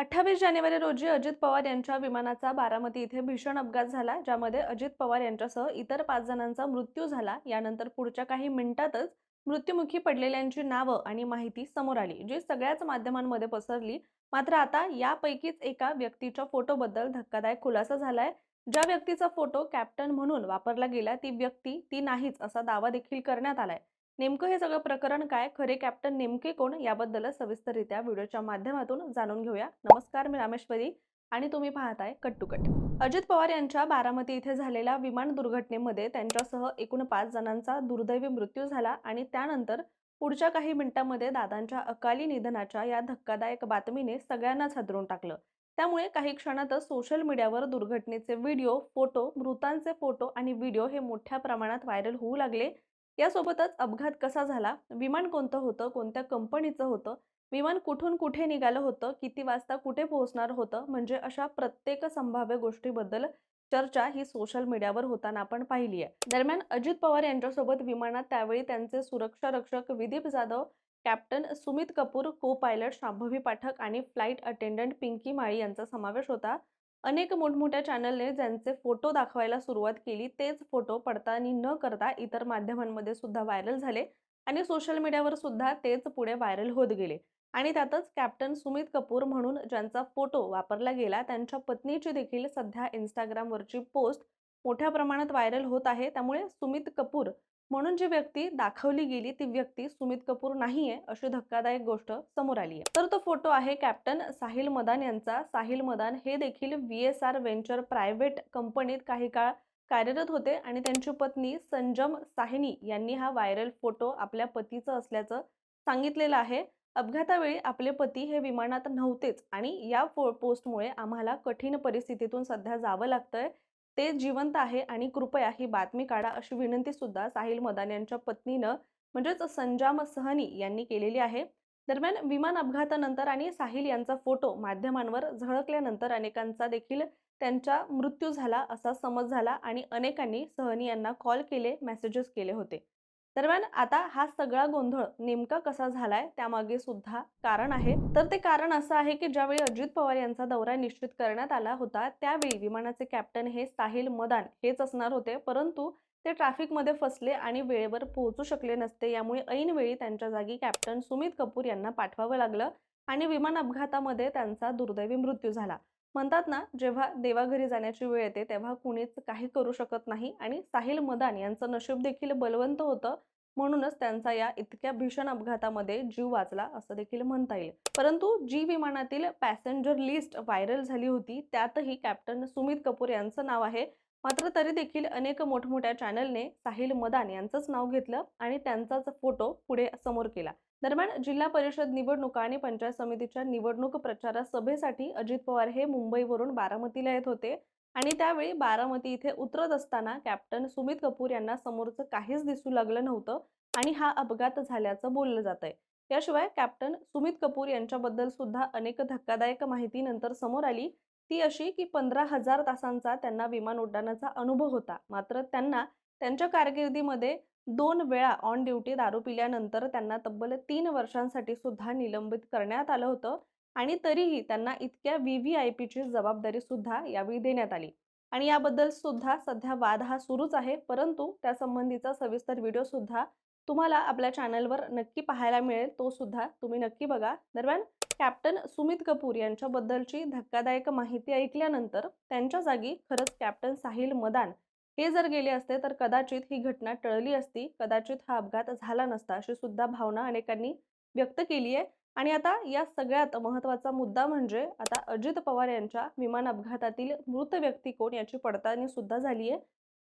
28 जानेवारी रोजी अजित पवार यांच्या विमानाचा बारामती इथे भीषण अपघात झाला, ज्यामध्ये अजित पवार यांच्यासह इतर 5 जणांचा मृत्यू झाला। यानंतर पुढच्या काही मिनिटातच मृत्युमुखी पडलेल्यांची नावं आणि माहिती समोर आली, जी सगळ्याच माध्यमांमध्ये पसरली। मात्र आता यापैकीच एका व्यक्तीच्या फोटोबद्दल धक्कादायक खुलासा झालाय। ज्या व्यक्तीचा फोटो कॅप्टन म्हणून वापरला गेला, ती व्यक्ती ती नाहीच असा दावा देखील करण्यात आलाय। नेमकं हे सगळं प्रकरण काय, खरे कॅप्टन नेमके कोण, याबद्दल सविस्तररित्या व्हिडिओच्या माध्यमातून जाणून घेऊया। नमस्कार, मी रामेश्वरी आणि तुम्ही पाहताय cut to cut. Ajit Pawar यांच्या बारामती इथे झालेल्या विमान दुर्घटनेमध्ये त्यांच्यासह एकूण 5 जणांचा दुर्दैवी मृत्यू झाला आणि त्यानंतर पुढच्या काही मिनिटांमध्ये दादांच्या अकाली निधनाच्या या धक्कादायक बातमीने सगळ्यांनाच हादरून टाकलं। त्यामुळे काही क्षणातच सोशल मीडियावर दुर्घटनेचे व्हिडिओ, फोटो, मृतांचे फोटो आणि व्हिडिओ हे मोठ्या प्रमाणात व्हायरल होऊ लागले। यासोबतच अपघात कसा झाला, विमान कोणतं होतं, कोणत्या कंपनीचं होतं, विमान कुठून कुठे निघालं होतं, किती वाजता कुठे पोहोचणार होतं, म्हणजे अशा प्रत्येक संभाव्य गोष्टीबद्दल चर्चा ही सोशल मीडियावर होताना आपण पाहिली आहे। दरम्यान अजित पवार यांच्यासोबत विमानात त्यावेळी त्यांचे सुरक्षा रक्षक विदीप जाधव, कॅप्टन सुमित कपूर, को पायलट शांभवी पाठक आणि फ्लाइट अटेंडंट पिंकी माळी यांचा समावेश होता। अनेक मोठमोठ्या चॅनलने ज्यांचे फोटो दाखवायला सुरुवात केली, तेच फोटो पडताळणी न करता इतर माध्यमांमध्ये सुद्धा व्हायरल झाले आणि सोशल मीडियावर सुद्धा तेच पुढे व्हायरल होत गेले। आणि त्यातच कॅप्टन सुमित कपूर म्हणून ज्यांचा फोटो वापरला गेला, त्यांच्या पत्नीची देखील सध्या Instagramवरची पोस्ट मोठ्या प्रमाणात व्हायरल होत आहे। त्यामुळे सुमित कपूर म्हणून जी व्यक्ती दाखवली गेली, ती व्यक्ती सुमित कपूर नाहीये अशी धक्कादायक गोष्ट समोर आली आहे। तर तो फोटो आहे कॅप्टन साहिल मदान यांचा। साहिल मदान हे देखील VSR व्हेंचर प्रायव्हेट कंपनीत काही काळ कार्यरत होते आणि त्यांची पत्नी संजम साहनी यांनी हा व्हायरल फोटो आपल्या पतीचा असल्याचं सांगितलेलं आहे। अपघातावेळी आपले पती हे विमानात नव्हतेच आणि या पोस्टमुळे आम्हाला कठीण परिस्थितीतून सध्या जावं लागतंय। ते जिवंत आहे आणि कृपया ही बातमी काढा अशी विनंती सुद्धा साहिल मदान यांच्या पत्नीनं म्हणजेच संजाम सहनी यांनी केलेली आहे। दरम्यान विमान अपघातानंतर आणि साहिल यांचा फोटो माध्यमांवर झळकल्यानंतर अनेकांचा देखील त्यांचा मृत्यू झाला असा समज झाला आणि अनेकांनी सहनी यांना कॉल केले, मेसेजेस केले होते। दरम्यान आता हा सगळा गोंधळ नेमका कसा झालाय, त्यामागे सुद्धा कारण आहे। तर ते कारण असं आहे की ज्यावेळी अजित पवार यांचा दौरा निश्चित करण्यात आला होता, त्यावेळी विमानाचे कॅप्टन हे साहिल मदान हेच असणार होते, परंतु ते ट्रॅफिकमध्ये फसले आणि वेळेवर पोहोचू शकले नसते। यामुळे ऐनवेळी त्यांच्या जागी कॅप्टन सुमित कपूर यांना पाठवावं लागलं आणि विमान अपघातामध्ये त्यांचा दुर्दैवी मृत्यू झाला। म्हणतात ना, जेव्हा देवाघरी जाण्याची वेळ येते तेव्हा कुणीच काही करू शकत नाही आणि साहिल मदान यांचं नशीब देखील बलवंत होतं, म्हणूनच त्यांचा या इतक्या भीषण अपघातामध्ये जीव वाचला असं देखील म्हणता येईल। परंतु जी विमानातील पॅसेंजर लिस्ट व्हायरल झाली होती, त्यातही कॅप्टन सुमित कपूर यांचं नाव आहे। मात्र तरी देखील अनेक मोठमोठ्या चॅनलने साहिल मदान यांचंच नाव घेतलं आणि त्यांचाच फोटो पुढे समोर केला। दरम्यान जिल्हा परिषद निवडणुका आणि पंचायत समितीच्या निवडणूक प्रचार सभेसाठी अजित पवार हे मुंबईवरून बारामतीला येत होते आणि त्यावेळी बारामती इथे उतरत असताना कॅप्टन सुमित कपूर यांना समोरचं काहीच दिसू लागलं नव्हतं आणि हा अपघात झाल्याचं बोललं जातंय। याशिवाय कॅप्टन सुमित कपूर यांच्याबद्दल सुद्धा अनेक धक्कादायक माहिती नंतर समोर आली। ती अशी की 15,000 तासांचा त्यांना विमान उड्डाणाचा अनुभव होता। मात्र त्यांना त्यांच्या कारकिर्दीमध्ये 2 वेळा ऑन ड्युटी दारू पिल्यानंतर त्यांना तब्बल 3 वर्षांसाठी सुद्धा निलंबित करण्यात आलं होतं आणि तरीही त्यांना इतक्या VVIPची जबाबदारी सुद्धा यावेळी देण्यात आली आणि याबद्दल सुद्धा सध्या वाद हा सुरूच आहे। परंतु त्यासंबंधीचा सविस्तर व्हिडिओ सुद्धा तुम्हाला आपल्या चॅनलवर नक्की पाहायला मिळेल, तो सुद्धा तुम्ही नक्की बघा। दरम्यान कॅप्टन सुमित कपूर यांच्याबद्दलची धक्कादायक माहिती ऐकल्यानंतर त्यांच्या जागी खरंच कॅप्टन साहिल मदान हे जर गेले असते तर कदाचित ही घटना टळली असती, कदाचित हा अपघात झाला नसता अशी सुद्धा भावना अनेकांनी व्यक्त केली आहे। आणि आता या सगळ्यात महत्त्वाचा मुद्दा म्हणजे आता अजित पवार यांच्या विमान अपघातातील मृत व्यक्ती कोण याची पडताळणी सुद्धा झाली आहे।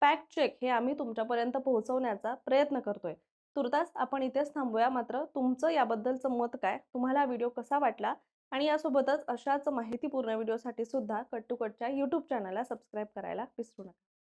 फॅक्ट चेक हे आम्ही तुमच्यापर्यंत पोहोचवण्याचा प्रयत्न करतोय। तुर्तास आपण इथेच थांबूया। मात्र तुमचं याबद्दलचं मत काय, तुम्हाला हा व्हिडिओ कसा वाटला आणि यासोबतच अशाच माहितीपूर्ण व्हिडिओसाठी सुद्धा कट टू कटच्या YouTube चॅनलला सबस्क्राईब करायला विसरू नका।